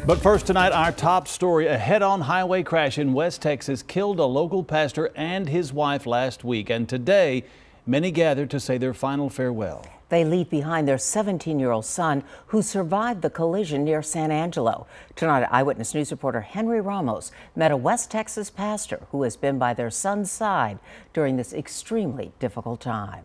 But first tonight, our top story, a head-on highway crash in West Texas killed a local pastor and his wife last week. And today, many gathered to say their final farewell. They leave behind their 17-year-old son who survived the collision near San Angelo. Tonight, Eyewitness News reporter Henry Ramos met a West Texas pastor who has been by their son's side during this extremely difficult time.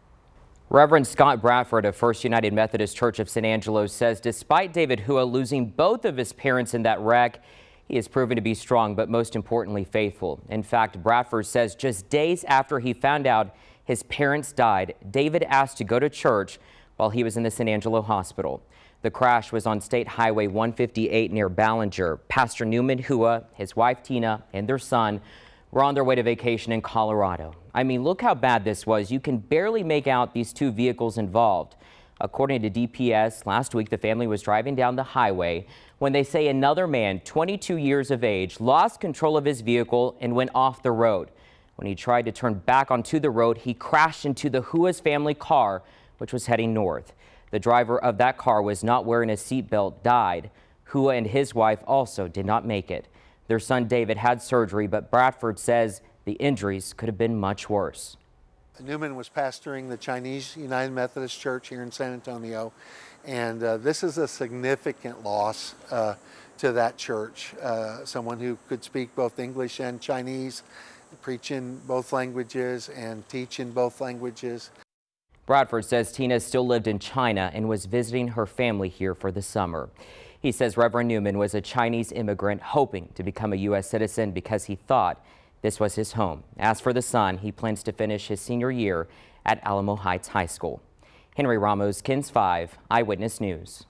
Reverend Scott Bradford of First United Methodist Church of San Angelo says despite David Huo losing both of his parents in that wreck, he has proven to be strong, but most importantly, faithful. In fact, Bradford says just days after he found out his parents died, David asked to go to church while he was in the San Angelo hospital. The crash was on State Highway 158 near Ballinger. Pastor Newman Huo, his wife Tina, and their son were on their way to vacation in Colorado. I mean, look how bad this was. You can barely make out these two vehicles involved. According to DPS, last week the family was driving down the highway when they say another man, 22 years of age, lost control of his vehicle and went off the road. When he tried to turn back onto the road, he crashed into the Huo's family car, which was heading north. The driver of that car was not wearing a seatbelt, died. Huo and his wife also did not make it. Their son David had surgery, but Bradford says the injuries could have been much worse. Newman was pastoring the Chinese United Methodist Church here in San Antonio, and this is a significant loss to that church. Someone who could speak both English and Chinese, preach in both languages and teach in both languages. Bradford says Tina still lived in China and was visiting her family here for the summer. He says Reverend Newman was a Chinese immigrant hoping to become a U.S. citizen because he thought this was his home. As for the son, he plans to finish his senior year at Alamo Heights High School. Henry Ramos, KENS 5 Eyewitness News.